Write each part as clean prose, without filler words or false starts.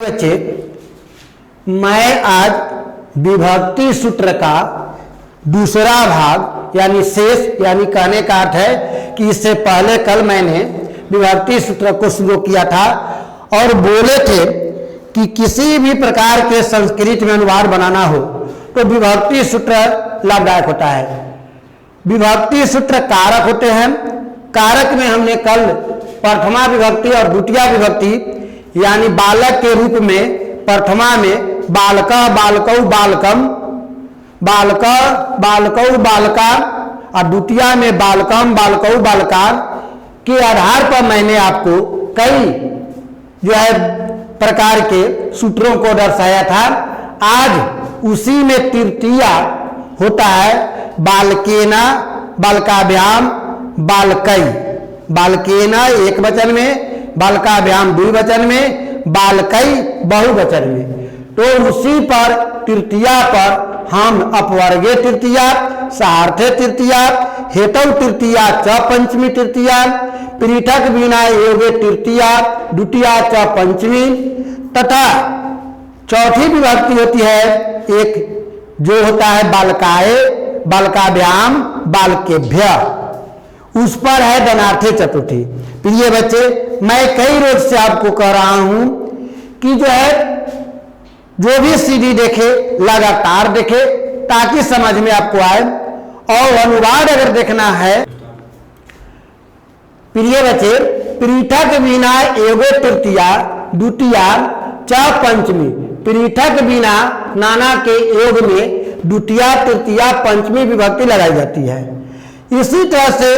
बच्चे, मैं आज विभक्ति सूत्र का दूसरा भाग यानी शेष यानी कहने का अर्थ है कि इससे पहले कल मैंने विभक्ति सूत्र को शुरू किया था और बोले थे कि किसी भी प्रकार के संस्कृत में अनुवाद बनाना हो तो विभक्ति सूत्र लाभदायक होता है। विभक्ति सूत्र कारक होते हैं। कारक में हमने कल प्रथमा विभक्ति और द्वितीय विभक्ति यानी बालक के रूप में प्रथमा में बालका बालकौ बालकम बालक बालकौ बालका और द्वितीय में बालकम बालकौ बालका के आधार पर मैंने आपको कई जो है प्रकार के सूत्रों को दर्शाया था। आज उसी में तृतीय होता है बालकेना बालकाभ्याम बालकई। बालकेना एक वचन में, बालकाभ्याम द्विवचन में, बालकई बहुवचन में। तो उसी पर तृतीया पर हम अपवर्गे तृतीया, सार्थे तृतीया, हेतु तृतीया च पंचमी तृतीया, पृथक बिना योगे तृतीया द्वितीया च पंचमी तथा चौथी विभक्ति होती है एक जो होता है बालकाए बालकाभ्याम बालकेभ्य, उस पर है दनार्थे चतुर्थी। प्रिय बच्चे, मैं कई रोज से आपको कह रहा हूं कि जो है जो भी सीडी देखे लगातार देखे ताकि समझ में आपको आए। और अनुवाद अगर देखना है प्रिय बच्चे, पृथक बिना एगो तृतीया द्वितीया च पंचमी, पृथक बिना नाना के योग में द्वितीया तृतीया पंचमी विभक्ति लगाई जाती है। इसी तरह से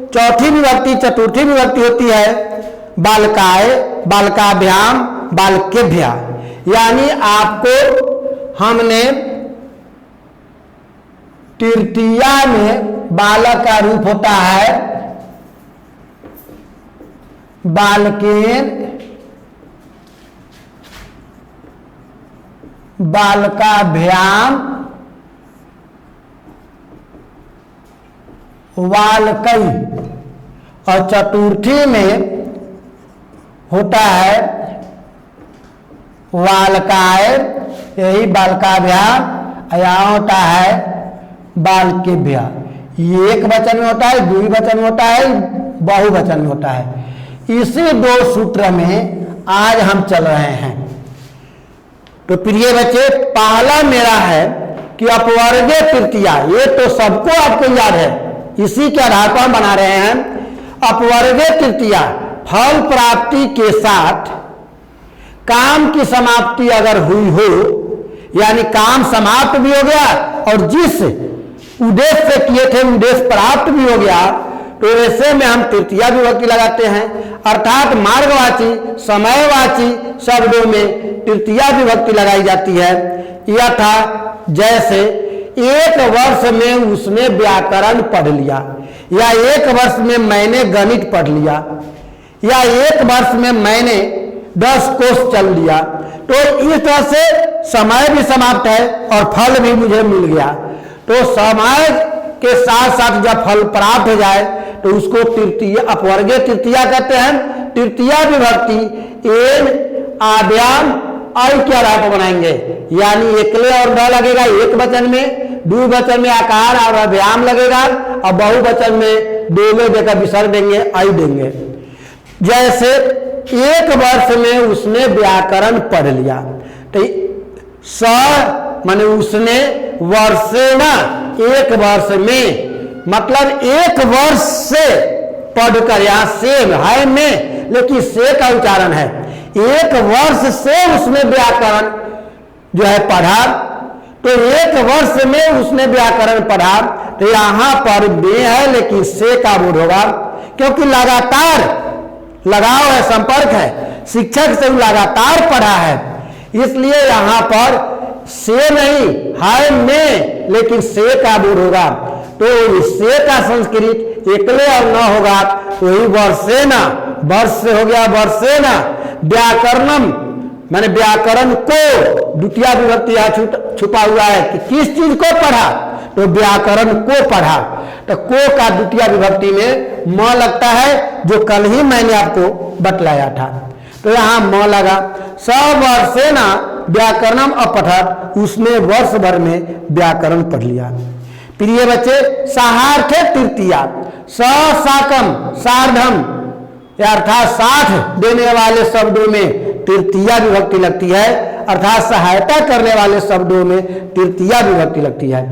चौथी विभक्ति चतुर्थी विभक्ति होती है बालकाए बालकाभ्याम बालकेभ्या। यानी आपको हमने तृतीया में बालक का रूप होता है बालकेन बालकाभ्याम वालकई और चतुर्थी में होता है वालकाय, यही बालकाभ्याम, यहाँ होता है बालकेभ्य। ये एक वचन में होता है, द्विवचन में होता है, बहुवचन में होता है। इसी दो सूत्र में आज हम चल रहे हैं। तो प्रिय बच्चे, पहला मेरा है कि अपवर्गे तृतीया, ये तो सबको आपको याद है, इसी के आधार पर हम बना रहे हैं। अपवर्गे तृतीया फल प्राप्ति के साथ काम की समाप्ति अगर हुई हो, यानी काम समाप्त भी हो गया और जिस उद्देश्य से किए थे उद्देश्य प्राप्त भी हो गया, तो ऐसे में हम तृतीया विभक्ति लगाते हैं। अर्थात मार्गवाची समयवाची शब्दों में तृतीया विभक्ति लगाई जाती है। यथा जैसे एक वर्ष में उसने व्याकरण पढ़ लिया, या एक वर्ष में मैंने गणित पढ़ लिया, या एक वर्ष में मैंने 10 कोस चल लिया। तो इस तरह से समय भी समाप्त है और फल भी मुझे मिल गया। तो समय के साथ साथ जब फल प्राप्त हो जाए तो उसको तृतीय अपवर्गे तृतीया कहते हैं। तृतीया विभक्ति एन आभ्याम आई के आधार पर बनाएंगे, यानी एकले और न लगेगा एक वचन में, द्विवचन में आकार और अभ्याम लगेगा और बहुवचन में दोनों देकर विसर्ग देंगे, आई देंगे। जैसे एक वर्ष में उसने व्याकरण पढ़ लिया, तो स माने उसने, वर्षेना एक वर्ष में, मतलब एक वर्ष से पढ़कर, यहां से है में लेकिन से का उच्चारण है, एक वर्ष से उसने व्याकरण जो है पढ़ा। तो एक वर्ष में उसने व्याकरण पढ़ा, तो यहां पर बे है लेकिन से का बोध होगा, क्योंकि लगातार लगाव है, संपर्क है, शिक्षक से लगातार पढ़ा है, इसलिए यहां पर से नहीं है में लेकिन से का बोध होगा। तो से का संस्कृत एकले और न होगा, तो ही वर्षेना, वर्ष से हो गया वर्षेना। व्याकरणम माने व्याकरण को, द्वितीय विभक्ति यहाँ छुपा हुआ है कि किस चीज को पढ़ा, तो व्याकरण को पढ़ा। तो को का द्वितीय विभक्ति में म लगता है, जो कल ही मैंने आपको बतलाया था। तो यहाँ म लगा। स वर्षेण व्याकरणम अपठत, उसने वर्ष भर में व्याकरण पढ़ लिया। प्रिय बच्चे, साहार्थे तृतीया, स साकम सार्धम अर्थात साथ देने वाले शब्दों में तृतीया विभक्ति लगती है, अर्थात सहायता करने वाले शब्दों में तृतीया विभक्ति लगती है।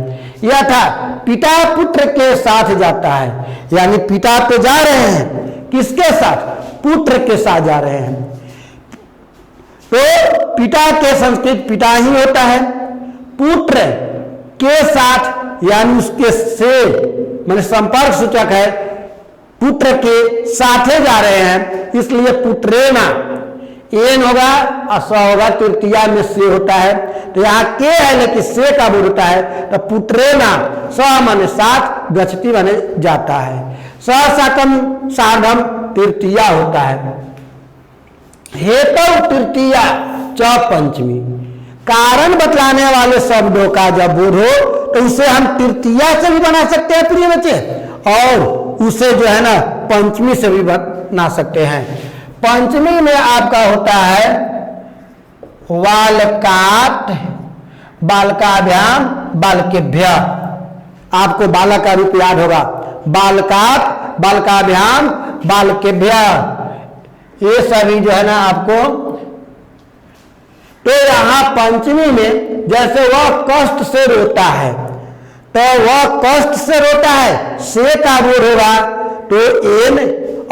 यह था पिता पुत्र के साथ जाता है, यानी पिता तो जा रहे हैं, किसके साथ? पुत्र के साथ जा रहे हैं। तो पिता के संस्कृत पिता ही होता है, पुत्र के साथ यानी उसके से माने संपर्क सूचक है, पुत्र के साथे जा रहे हैं, इसलिए पुत्रेना एन होगा और स होगा, तृतीया में से होता है। तो यहाँ के है लेकिन से का बोध होता है, तो पुत्रेना स माने साथ, गच्छति माने जाता है, स साकम सार्धम तृतीया होता है। हेतु तृतीया च पंचमी, कारण बतलाने वाले शब्दों का जब बोध हो तो उसे हम तृतीया से भी बना सकते हैं प्रिय बच्चे, और उसे जो है ना पंचमी से भी बना सकते हैं। पंचमी में आपका होता है बालकात, बालकाभ्याम, बालकेभ्य। आपको बालक का रूप याद होगा, बालकात, बालकाभ्याम, बालकेभ्य, ये सभी जो है ना आपको। तो यहां पंचमी में जैसे वह कष्ट से रोता है, तो वह कष्ट से रोता है, से का बोध होगा तो एन,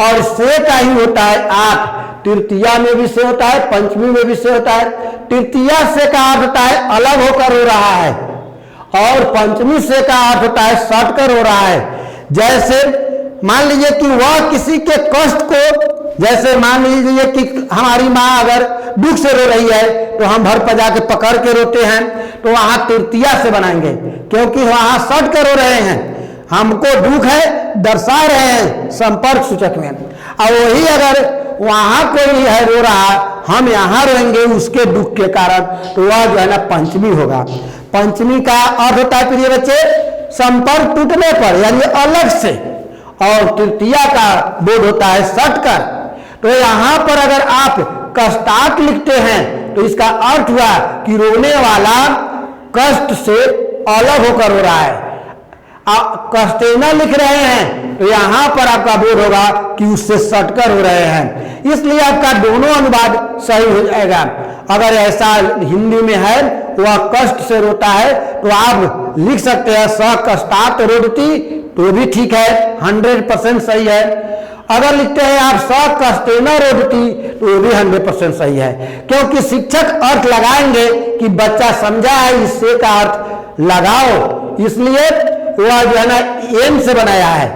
और से का ही होता है आठ। तृतीया में भी से होता है, पंचमी में भी से होता है। तृतीया से का अर्थ होता है अलग होकर हो रहा है, और पंचमी से का अर्थ होता है सट कर हो रहा है। जैसे मान लीजिए कि वह किसी के कष्ट को, जैसे मान लीजिए कि हमारी माँ अगर दुख से रो रही है तो हम भर पजा के पकड़ के रोते हैं, तो वहां तृतीया से बनाएंगे, क्योंकि वहां सट कर रो रहे हैं, हमको दुख है दर्शा रहे हैं संपर्क सूचक में। और वही अगर वहां कोई है रो रहा, हम यहाँ रोएंगे उसके दुख के कारण, तो वह जो है ना पंचमी होगा। पंचमी का अर्थ होता है प्रिय बच्चे संपर्क टूटने पर यानी अलग से, और तृतीया का बोध होता है सटकर। तो यहां पर अगर आप कष्टात लिखते हैं तो इसका अर्थ हुआ कि रोने वाला कष्ट से अलग होकर हो रहा है। आप कष्टेना लिख रहे हैं तो यहां पर आपका बोध होगा कि उससे सटकर हो रहे हैं, इसलिए आपका दोनों अनुवाद सही हो जाएगा। अगर ऐसा हिंदी में है वह कष्ट से रोता है तो आप लिख सकते हैं स कष्टात रोदती, तो भी ठीक है, 100% सही है। अगर लिखते हैं आप स कष्टेना रोदती, तो भी 100% सही है, क्योंकि शिक्षक अर्थ लगाएंगे कि बच्चा समझा है, इससे का अर्थ लगाओ, इसलिए वह जो है ना एम से बनाया है।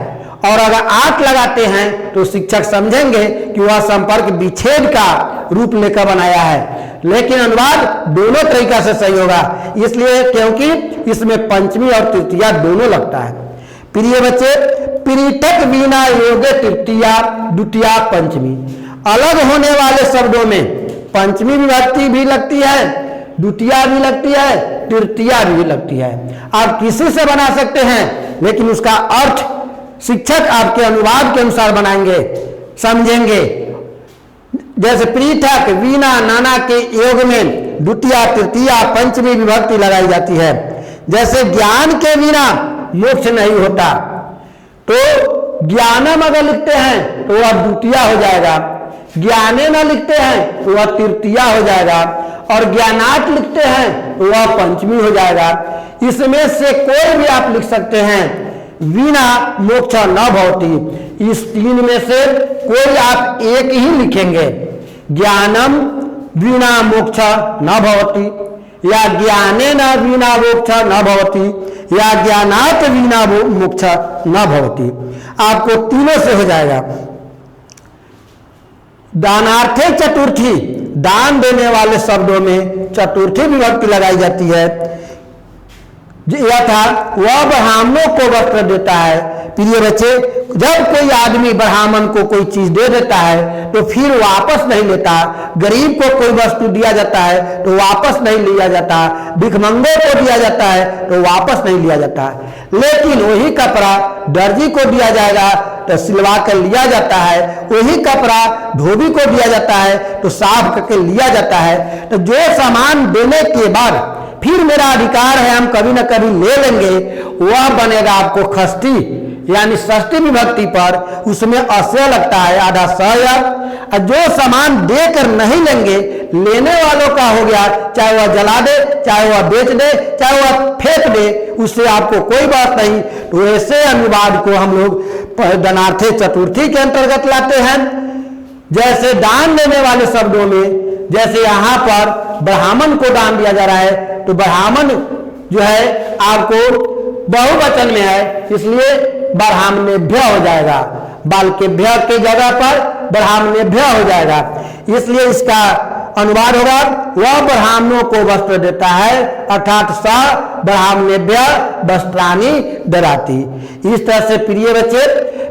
और अगर आठ लगाते हैं तो शिक्षक समझेंगे कि वह संपर्क विच्छेद का रूप लेकर बनाया है, लेकिन अनुवाद दोनों तरीका से सही होगा, इसलिए क्योंकि इसमें पंचमी और तृतीया दोनों लगता है। प्रिय बच्चे, पृथक बिना योगे तृतीया द्वितीया पंचमी, अलग होने वाले शब्दों में पंचमी विभक्ति भी लगती है, द्वितीया भी लगती है, तृतीया भी लगती है। आप किसी से बना सकते हैं, लेकिन उसका अर्थ शिक्षक आपके अनुवाद के अनुसार बनाएंगे, समझेंगे। जैसे पृथक वीणा नाना के योग में द्वितीया तृतीया पंचमी विभक्ति लगाई जाती है। जैसे ज्ञान के बिना मोक्ष नहीं होता, तो ज्ञानम अगर लिखते हैं तो वह द्वितीया हो जाएगा, ज्ञाने न लिखते हैं तो वह तृतीया हो जाएगा, और ज्ञानात लिखते हैं तो वह पंचमी हो जाएगा। इसमें से कोई भी आप लिख सकते हैं, वीणा मोक्ष न भवति, इस तीन में से कोई आप एक ही लिखेंगे, ज्ञानम वीणा मोक्ष न भवति, या ज्ञाने न वीणा मोक्ष न भवति, या ज्ञानात वीणा मोक्ष न भवति, आपको तीनों से हो जाएगा। दानार्थे चतुर्थी, दान देने वाले शब्दों में चतुर्थी विभक्ति लगाई जाती है। यह था वह ब्राह्मणों को वस्त्र देता है। प्रिय बच्चे, जब कोई आदमी ब्राह्मण को कोई चीज दे देता है तो फिर वापस नहीं लेता। गरीब को कोई वस्तु दिया जाता है तो वापस नहीं लिया जाता। भिखमंगों को दिया जाता है तो वापस नहीं लिया जाता। लेकिन वही कपड़ा दर्जी को दिया जाएगा तो सिलवा कर लिया जाता है। वही कपड़ा धोबी को दिया जाता है तो साफ करके लिया जाता है। तो जो सामान देने के बाद फिर मेरा अधिकार है, हम कभी ना कभी ले लेंगे, वह बनेगा आपको खष्टी, यानी षष्ठी विभक्ति पर उसमें अस्य लगता है, आधा स। जो सामान देकर नहीं लेंगे, लेने वालों का हो गया, चाहे वह जला दे, चाहे वह बेच दे, चाहे वह फेंक दे, उससे आपको कोई बात नहीं। तो ऐसे अनुवाद को हम लोग दनार्थे चतुर्थी के अंतर्गत लाते हैं। जैसे दान देने वाले शब्दों में, जैसे यहाँ पर ब्राह्मण को दान दिया जा रहा है तो ब्राह्मण जो है आपको बहुवचन में है, इसलिए ब्राह्मणेभ्य हो जाएगा। बालकेभ्य के जगह पर ब्राह्मणेभ्य हो जाएगा, इसलिए इसका अनुवाद होगा वह ब्राह्मणों को वस्त्र देता है, अर्थात स ब्राह्मणेभ्य वस्त्राणि ददाति। इस तरह से प्रिय बच्चे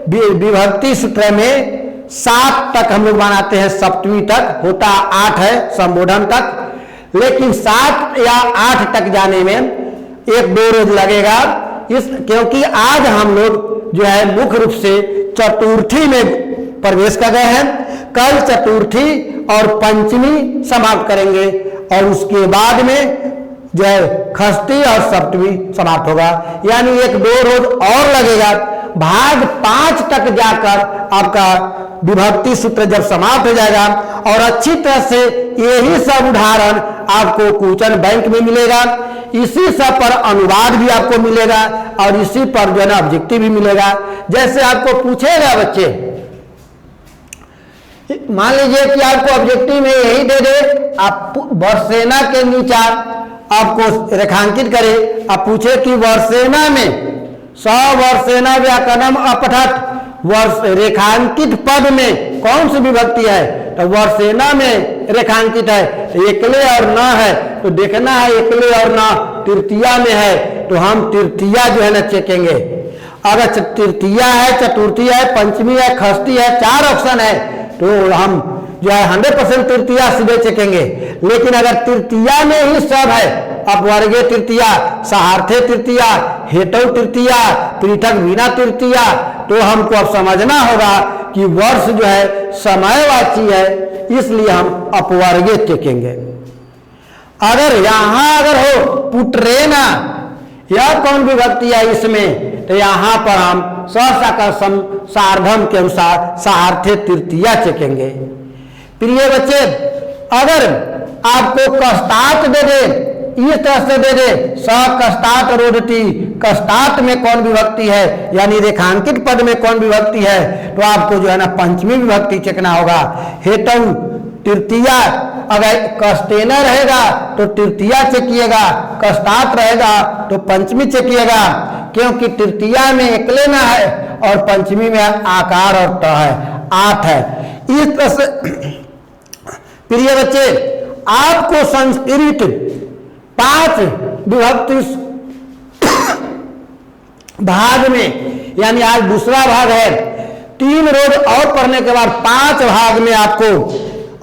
विभक्ति सूत्र में 7 तक हम लोग बनाते हैं, सप्तमी तक होता 8 है संबोधन तक, लेकिन 7 या 8 तक जाने में 1-2 रोज लगेगा। क्योंकि आज हम लोग जो है मुख्य रूप से चतुर्थी में प्रवेश कर गए हैं। कल चतुर्थी और पंचमी समाप्त करेंगे और उसके बाद में जो है खष्टी और सप्तमी समाप्त होगा, यानी 1-2 रोज और लगेगा। भाग 5 तक जाकर आपका विभक्ति सूत्र जब समाप्त हो जाएगा और अच्छी तरह से यही सब उदाहरण आपको क्वेश्चन बैंक में मिलेगा, इसी सब पर अनुवाद भी आपको मिलेगा और इसी पर जो है ना ऑब्जेक्टिव भी मिलेगा। जैसे आपको पूछेगा बच्चे, मान लीजिए कि आपको ऑब्जेक्टिव में यही दे दे, आप वर्षसेना के नीचे आपको रेखांकित करे, आप पूछे कि वर्षसेना में वर्षसेना व्याकरणम अपठत वर्ष रेखांकित पद में कौन सी विभक्ति है, तो वर्षसेना में रेखांकित है, एकले और न है, तो देखना है एकले और न तृतीया में है, तो हम तृतीया जो है ना चेकेंगे। अगर तृतीया है, चतुर्थी है, पंचमी है, खष्टी है, 4 ऑप्शन है, तो हम जो है 100% तृतीया सीधे चेकेंगे। लेकिन अगर तृतीया में ही सब है, अपवर्गीय तृतीया, सहार्थे तृतीया, हेतु तृतीया, पृथक बिना तृतीया, तो हमको अब समझना होगा कि वर्ष जो है समयवाची है, इसलिए हम अपवर्गीय चेकेंगे। अगर यहां अगर हो पुत्रेना, यह कौन विभक्ति है इसमें, तो यहां पर हम ससाकर सार्धम के अनुसार सहार्थे तृतीया चेकेंगे। प्रिय बच्चे, अगर आपको कस्तात दे दे, इस तरह से दे दे, स कस्तात रोदती, कस्तात में कौन विभक्ति है, यानी रेखांकित पद में कौन विभक्ति है, तो आपको जो है ना पंचमी विभक्ति चेकना होगा। हेतु तृतीया, अगर कस्तेना रहेगा तो तृतीया चेकिएगा, कस्तात रहेगा तो पंचमी चेकिएगा, क्योंकि तृतीया में एकले ना है और पंचमी में आकार और त है, 8 है। इस तरह से प्रिय बच्चे, आपको संस्कृत 5 विभक्ति भाग में, यानी आज दूसरा भाग है, 3 रोज और पढ़ने के बाद 5 भाग में आपको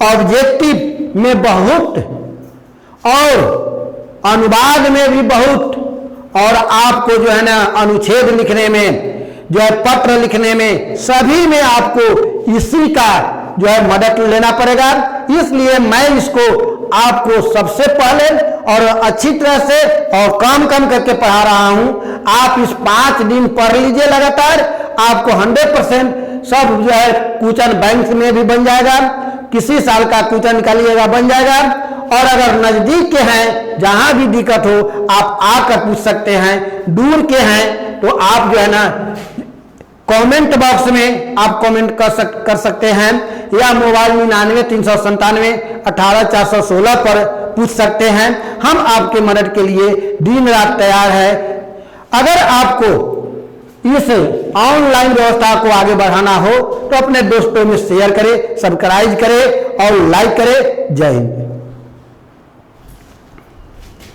ऑब्जेक्टिव में बहुत और अनुवाद में भी बहुत, और आपको जो है ना अनुच्छेद लिखने में, जो है पत्र लिखने में, सभी में आपको इसी का जो है मदद लेना पड़ेगा। इसलिए मैं इसको आपको सबसे पहले और अच्छी तरह से और कम करके पढ़ा रहा हूं। आप इस 5 दिन पढ़ लीजिए लगातार, आपको 100% सब जो है क्वेश्चन बैंक में भी बन जाएगा, किसी साल का क्वेश्चन निकालिएगा बन जाएगा। और अगर नजदीक के हैं, जहां भी दिक्कत हो आप आकर पूछ सकते हैं, दूर के हैं तो आप जो है ना कमेंट बॉक्स में आप कमेंट कर सकते हैं, या मोबाइल 99 397 18 416 पर पूछ सकते हैं। हम आपके मदद के लिए दिन रात तैयार है। अगर आपको इस ऑनलाइन व्यवस्था को आगे बढ़ाना हो तो अपने दोस्तों में शेयर करें, सब्सक्राइब करें और लाइक करें। जय हिंद।